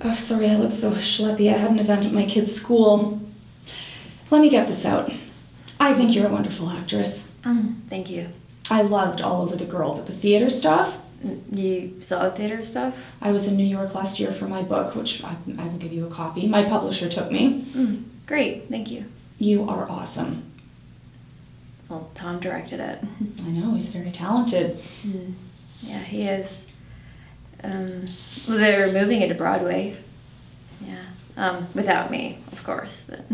Oh, sorry I look so schleppy. I had an event at my kid's school. Let me get this out. I think you're a wonderful actress. Thank you. I loved All Over the Girl, but the theater stuff? You saw the theater stuff? I was in New York last year for my book, which I will give you a copy. My publisher took me. Great, thank you. You are awesome. Well, Tom directed it. I know, he's very talented. Yeah, he is. Well, they're moving it to Broadway. Yeah. Without me, of course. But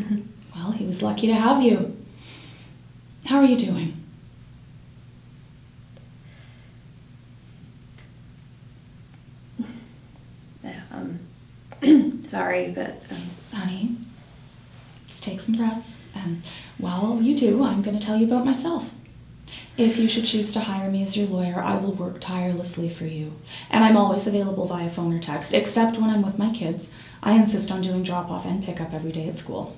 Well, he was lucky to have you. How are you doing? yeah, sorry, but Honey, just take some breaths, and while you do, I'm going to tell you about myself. If you should choose to hire me as your lawyer, I will work tirelessly for you. And I'm always available via phone or text, except when I'm with my kids. I insist on doing drop-off and pick-up every day at school.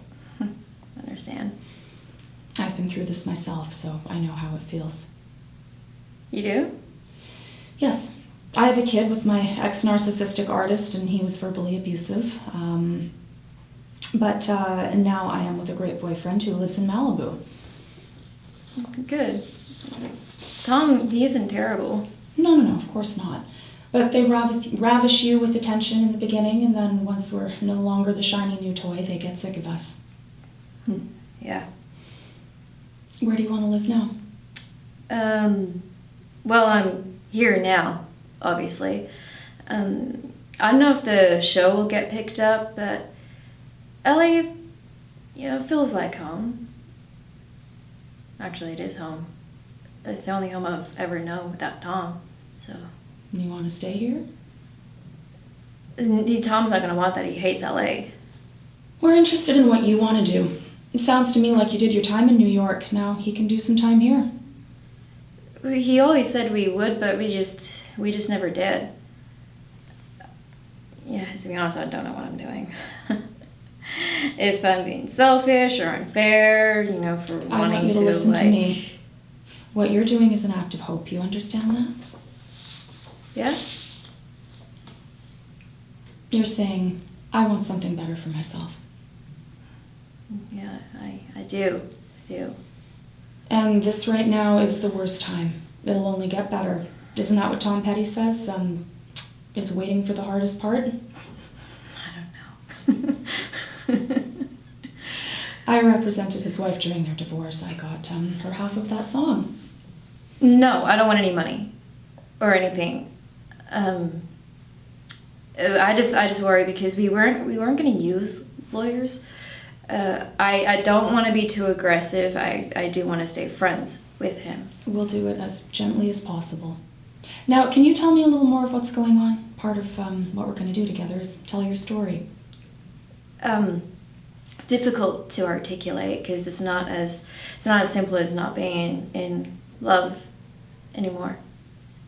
understand. I've been through this myself, so I know how it feels. You do? Yes. I have a kid with my ex-narcissistic artist, and he was verbally abusive. But now I am with a great boyfriend who lives in Malibu. Good. Tom, he isn't terrible. No, of course not. But they ravish you with attention in the beginning, and then once we're no longer the shiny new toy, they get sick of us. Yeah. Where do you want to live now? Well, I'm here now, obviously. I don't know if the show will get picked up, but LA, feels like home. Actually, it is home. It's the only home I've ever known without Tom, so. You want to stay here? Tom's not gonna want that. He hates LA. We're interested in what you want to do. It sounds to me like you did your time in New York. Now he can do some time here. He always said we would, but we just never did. Yeah, to be honest, I don't know what I'm doing. If I'm being selfish or unfair, for wanting to, I want you to listen to me. What you're doing is an act of hope. You understand that? Yeah? You're saying, I want something better for myself. Yeah, I do. And this right now is the worst time. It'll only get better. Isn't that what Tom Petty says? Is waiting for the hardest part? I don't know. I represented his wife during their divorce. I got her half of that song. No, I don't want any money or anything. I just worry because we weren't going to use lawyers. I don't want to be too aggressive. I do want to stay friends with him. We'll do it as gently as possible. Now, can you tell me a little more of what's going on? Part of what we're going to do together is tell your story. It's difficult to articulate because it's not as simple as not being in love anymore.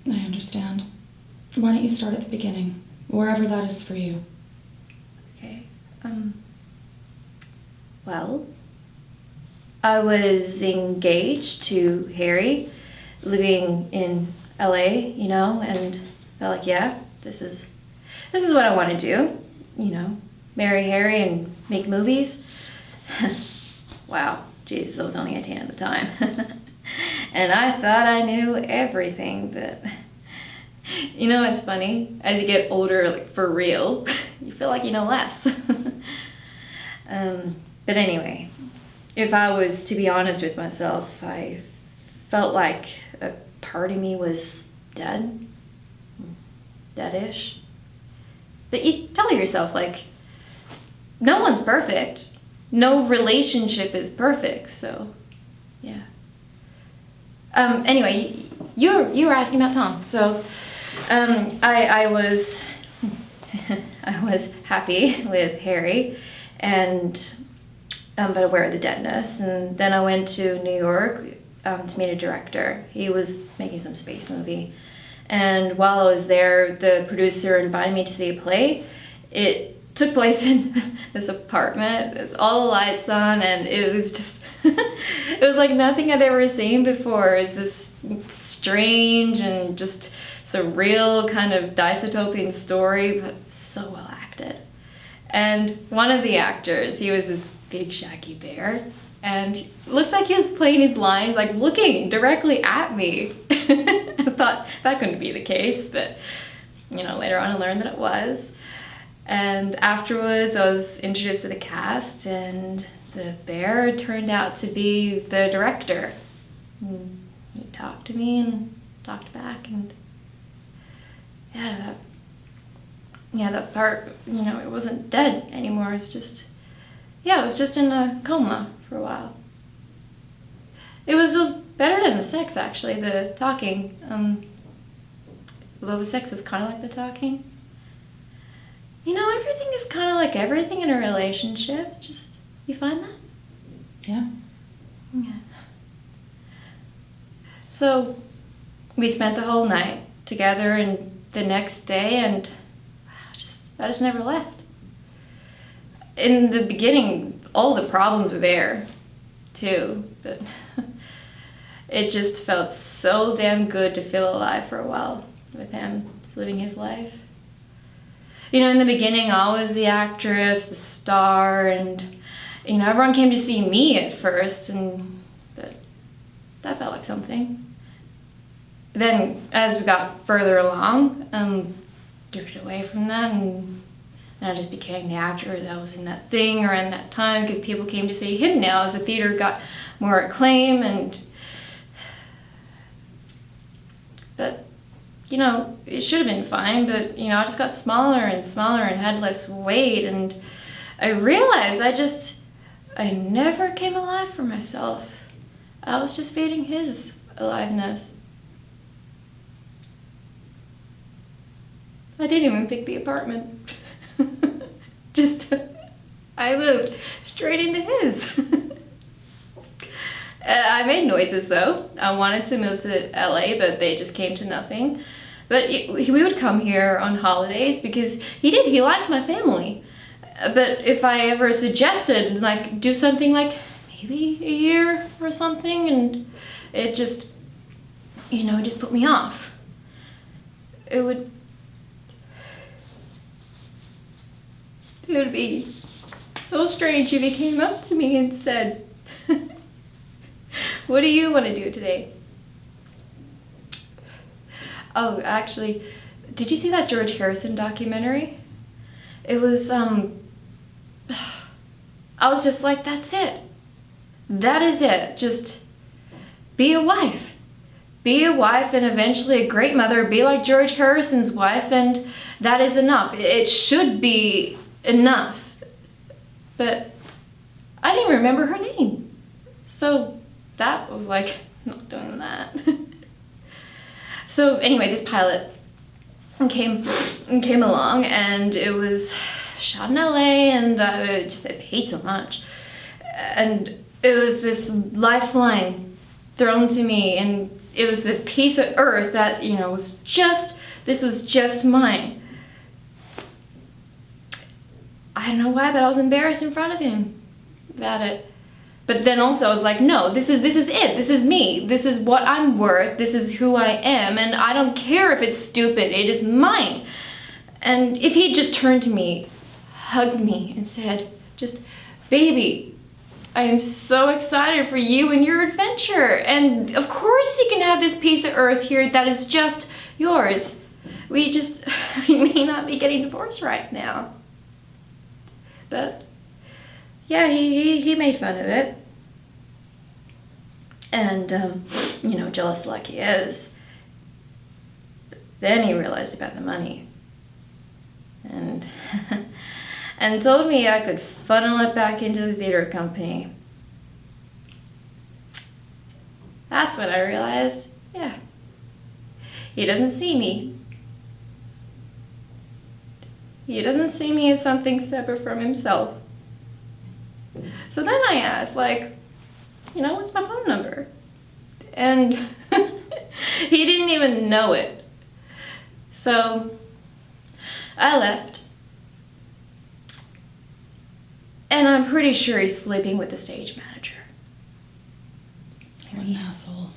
I understand. Why don't you start at the beginning, wherever that is for you? Okay. Well, I was engaged to Harry, living in LA, and felt like, yeah, this is what I want to do, marry Harry and make movies. Wow, Jesus, I was only 18 at the time. And I thought I knew everything, but it's funny, as you get older, like for real, you feel like you know less. But anyway, if I was to be honest with myself, I felt like a part of me was deadish. But you tell yourself, like, no one's perfect. No relationship is perfect, so, yeah. Anyway, you were asking about Tom, so, I was happy with Harry, and, but aware of the deadness, and then I went to New York, to meet a director. He was making some space movie, and while I was there, the producer invited me to see a play. It took place in this apartment with all the lights on, and it was just, it was like nothing I'd ever seen before. It was this strange and just surreal kind of dystopian story, but so well acted. And one of the actors, he was this big shaggy bear, and looked like he was playing his lines, like looking directly at me. I thought that couldn't be the case, but you know, later on I learned that it was. And afterwards I was introduced to the cast, and the bear turned out to be the director. And he talked to me and talked back, and that part, you know, it wasn't dead anymore. It's just, it was just in a coma for a while. It was better than the sex, actually, the talking. Although the sex was kind of like the talking. You know, everything is kind of like everything in a relationship. Just, you find that? Yeah. Yeah. So, we spent the whole night together, and the next day, and I just never left. In the beginning, all the problems were there, too, but it just felt so damn good to feel alive for a while with him, living his life. You know, in the beginning, I was the actress, the star, and, you know, everyone came to see me at first, and that felt like something. Then, as we got further along, drifted away from that, and I just became the actor that was in that thing around that time, because people came to see him now as the theater got more acclaim, but you know, it should have been fine, but you know, I just got smaller and smaller and had less weight, and I realized I never came alive for myself. I was just feeding his aliveness. I didn't even pick the apartment. I moved straight into his. I made noises though. I wanted to move to LA, but they just came to nothing. But we would come here on holidays because he liked my family. But if I ever suggested like do something like maybe a year or something, and it just, you know, just put me off. It would be so strange if he came up to me and said, "What do you want to do today?" Oh, actually, did you see that George Harrison documentary? It was, I was just like, that's it. That is it. Just be a wife. Be a wife and eventually a great mother. Be like George Harrison's wife, and that is enough. It should be enough. But I didn't even remember her name. So that was like, not doing that. So anyway, this pilot came along, and it was shot in LA, and it paid so much. And it was this lifeline thrown to me, and it was this piece of earth that, you know, was just mine. I don't know why, but I was embarrassed in front of him about it. But then also I was like, no, this is it. This is me. This is what I'm worth. This is who I am. And I don't care if it's stupid. It is mine. And if he just turned to me, hugged me, and said, just, baby, I am so excited for you and your adventure. And of course you can have this piece of earth here that is just yours. We may not be getting divorced right now. But yeah, he made fun of it. And, you know, jealous like he is. Then he realized about the money. And, and told me I could funnel it back into the theater company. That's when I realized, yeah, he doesn't see me. He doesn't see me as something separate from himself. So then I asked, like, you know, what's my phone number? And he didn't even know it. So I left. And I'm pretty sure he's sleeping with the stage manager. What an asshole.